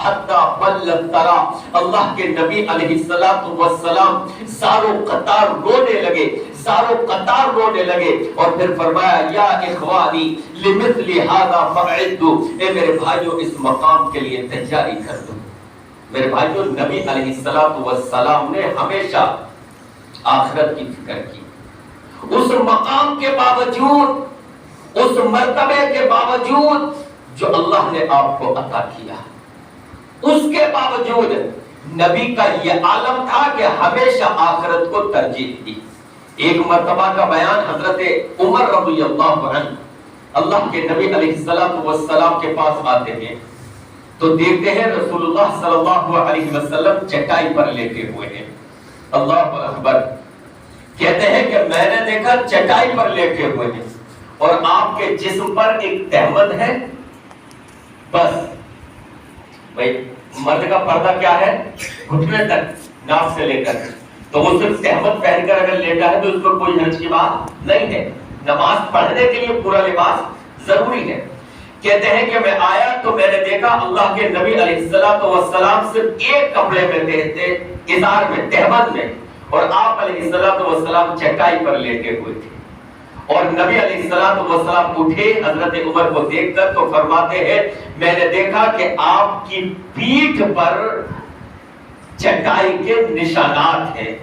حتی بل ترا، اللہ کے نبی علیہ السلام زارو قطار رونے لگے، زارو قطار رونے لگے، اور پھر فرمایا یا اخوانی لمثل هذا فاعدوا، اے میرے بھائیو اس مقام کے لیے تیاری کر دو۔ میرے بھائیو نبی علیہ السلام نے ہمیشہ آخرت کی فکر کی، اس مقام کے باوجود، اس مرتبے کے باوجود جو اللہ نے آپ کو عطا کیا، اس کے باوجود نبی کا یہ عالم تھا کہ ہمیشہ آخرت کو ترجیح دی۔ ایک مرتبہ کا بیان حضرت عمر رضی اللہ عنہ اللہ کے نبی علیہ السلام کے پاس آتے ہیں تو دیکھتے ہیں رسول اللہ صلی اللہ علیہ وسلم چٹائی پر لیٹے ہوئے ہیں۔ اللہ اکبر، کہتے ہیں کہ میں نے دیکھا چٹائی پر لیٹے ہوئے ہیں اور آپ کے جسم پر ایک تہمت ہے، بس بھائی مرد کا پردہ کیا ہے؟ گھٹنے تک، ناف سے لے کر، تو وہ صرف تہمت پہن کر اگر لیٹا ہے تو اس پر کوئی حرج کی بات نہیں ہے۔ نماز پڑھنے کے لیے پورا لباس ضروری ہے۔ کہتے ہیں کہ میں آیا تو میں نے دیکھا اللہ کے نبی علیہ السلام صرف ایک کپڑے میں تھے، ازار میں، تہمت میں، اور آپ علیہ السلام چٹائی پر لیٹے ہوئے تھے۔ اور نبی علیہ السلام اٹھے حضرت عمر کو دیکھ کر تو فرماتے ہیں میں نے دیکھا کہ آپ کی پیٹھ پر چٹائی کے نشانات ہیں۔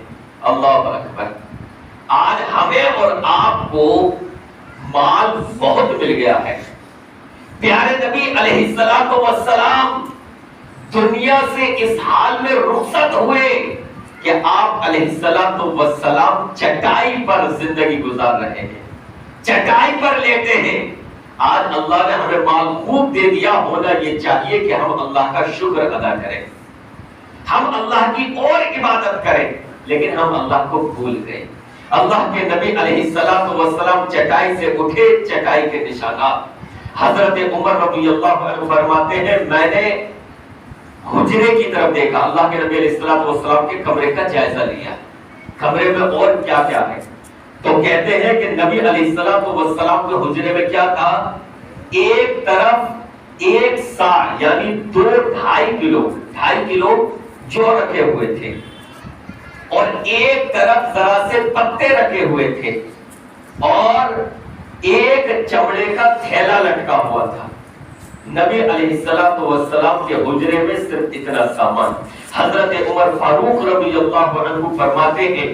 اللہ اکبر، آج ہمیں اور آپ کو مال بہت مل گیا ہے۔ پیارے نبی علیہ السلام دنیا سے اس حال میں رخصت ہوئے کہ آپ علیہ السلام چٹائی پر زندگی گزار رہے ہیں، چٹائی پر لیتے ہیں۔ آج اللہ نے ہمیں مال خوب دے دیا، ہونا یہ چاہیے کہ ہم اللہ کا شکر ادا کریں، ہم اللہ کی اور عبادت کریں، لیکن ہم اللہ کو بھول گئے۔ اللہ کے نبی علیہ السلام چٹائی سے اٹھے، چٹائی کے نشانات۔ حضرت عمر رضی اللہ عنہ فرماتے ہیں میں نے حجرے کی طرف دیکھا، اللہ کے نبی علیہ السلام کے کمرے کا جائزہ لیا، کمرے میں اور کیا کیا ہے، تو کہتے ہیں کہ نبی علیہ السلام کے حجرے میں کیا تھا، ایک طرف ایک سا یعنی 2.5 کلو جو رکھے ہوئے تھے، اور ایک طرف ذرا سے پتے رکھے ہوئے تھے، اور ایک چمڑے کا تھیلا لٹکا ہوا تھا۔ نبی علیہ السلام کے حجرے میں صرف اتنا سامان۔ حضرت عمر فاروق رضی اللہ عنہ فرماتے ہیں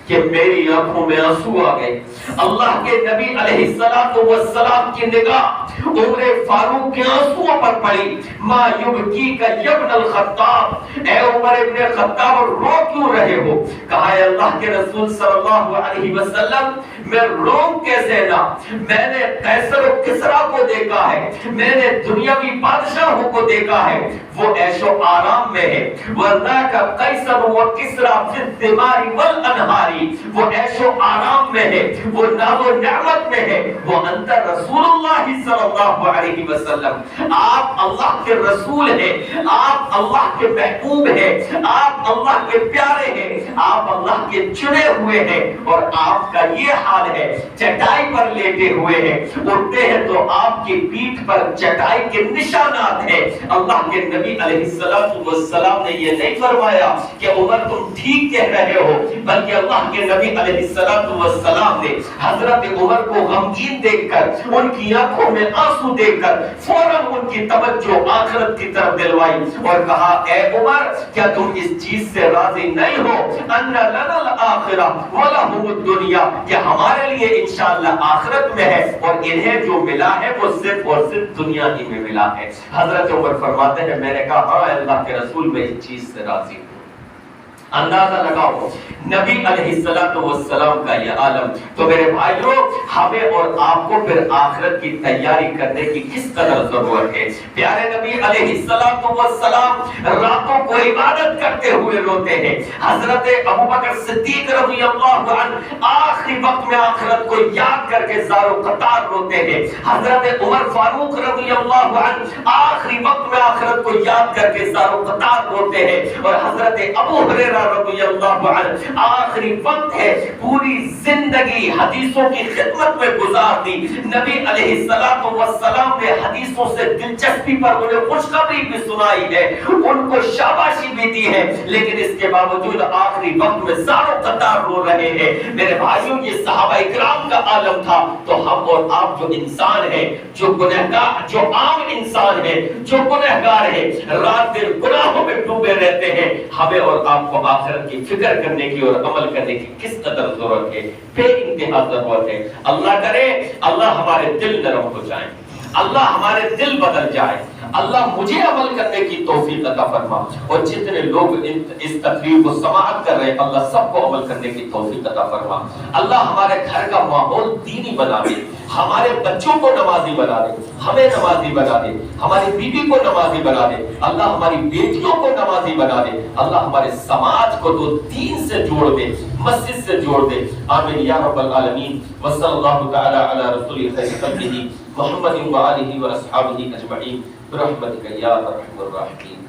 کہ میری آنکھوں میں آنسو آ گئے۔ اللہ کے نبی علیہ السلام کی نگاہ عمر فاروق کے آنسوؤں پر پڑی۔ ما یبکیک یا ابن الخطاب، اے عمر ابن خطاب رو کیوں رہے ہو؟ کہا ہے اللہ کے رسول صلی اللہ علیہ وسلم میں رو کیسے نہ، میں نے قیصر و کسریٰ کو دیکھا ہے، میں نے دنیاوی بادشاہوں کو دیکھا ہے، وہ عیش و آرام میں ہے، ورنہ کا قیصر و کسریٰ فی الثمار والانہار، وہ عیش و آرام میں ہے، وہ ناز و نعمت میں ہے، وہ انت رسول اللہ صلی اللہ علیہ وسلم، آپ اللہ کے رسول ہیں، آپ اللہ کے محبوب ہیں، آپ اللہ کے پیارے ہیں، آپ اللہ کے چنے ہوئے ہیں، اور آپ کا یہ حال ہے چٹائی پر لیٹے ہوئے ہیں، اٹھتے ہیں تو آپ کی پیٹھ پر چٹائی کے نشانات ہیں۔ اللہ کے نبی علیہ السلام نے یہ نہیں فرمایا کہ عمر تم ٹھیک کہہ رہے ہو، بلکہ اللہ کے نبی علیہ السلام نے حضرت عمر کو غمگین دیکھ کر، ان کی آنکھوں میں آنسو دیکھ کر فوراً ان کی توجہ آخرت کی طرف دلوائی اور کہا اے عمر کیا تم اس چیز سے راضی نہیں ہو ان لنا الآخرہ ولہم الدنیا، کہ ہمارے لیے انشاءاللہ آخرت میں ہے اور انہیں جو ملا ہے وہ صرف اور صرف دنیا ہی میں ملا ہے۔ حضرت عمر فرماتے ہیں میں نے کہا ہاں اللہ کے رسول میں اس چیز سے راضی ہوں۔ اندازہ لگاؤ نبی علیہ السلام کا یہ عالم۔ تو میرے بھائیوں ہمیں اور آپ کو پھر آخرت کی تیاری کرنے کی کس قدر ضرورت ہے۔ پیارے نبی علیہ السلام راتوں کو عبادت کرتے ہوئے روتے ہیں۔ حضرت ابوبکر صدیق رضی اللہ عنہ آخری وقت میں آخرت کو یاد کر کے زار و قطار روتے ہیں۔ حضرت عمر فاروق رضی اللہ عنہ آخری وقت میں آخرت کو یاد کر کے زار و قطار روتے ہیں، اور حضرت ابو ہریرہ ہریرہ رضی اللہ عنہ آخری وقت ہے، پوری زندگی حدیثوں کی خدمت میں گزار دی، نبی علیہ السلام نے حدیثوں سے دلچسپی پر انہیں خوشخبری بھی سنائی ہے، ان کو شاباشی بھی دی ہے، لیکن اس کے باوجود آخری وقت میں زاروں قطار رو رہے ہیں۔ میرے بھائیوں، یہ صحابہ اکرام کا عالم تھا، تو ہم اور آپ جو انسان ہیں، جو گنہگار، جو عام انسان ہیں، جو گنہگار ہیں، رات دن گناہوں میں ڈوبے رہتے ہیں، ہمیں اور آپ کو آخرت کی فکر کرنے کی اور عمل کرنے کی کس قدر ضرورت ہے، بے انتہا ضرورت ہے۔ اللہ کرے اللہ ہمارے دل نرم ہو جائیں، اللہ ہمارے دل بدل جائے، اللہ مجھے عمل کرنے کی توفیق عطا فرما، اور جتنے لوگ اس تقریر کو سماعت کر رہے ہیں اللہ سب کو عمل کرنے کی توفیق عطا فرما۔ اللہ ہمارے گھر کا ماحول دینی بنا دے، ہمارے بچوں کو نمازی بنا دے، ہمیں نمازی بنا دے، ہماری بیوی کو نمازی بنا دے، اللہ ہماری بیٹیوں کو نمازی بنا دے، اللہ ہمارے سماج کو تو دین سے جوڑ دے، مسجد سے جوڑ دے، آمین یا رب العالمین۔ وصلی اللہ تعالی علی رسول خیر خلقہ محمد و آلہ و اصحابہ اجمعین برحمتک یا ارحم الراحمین۔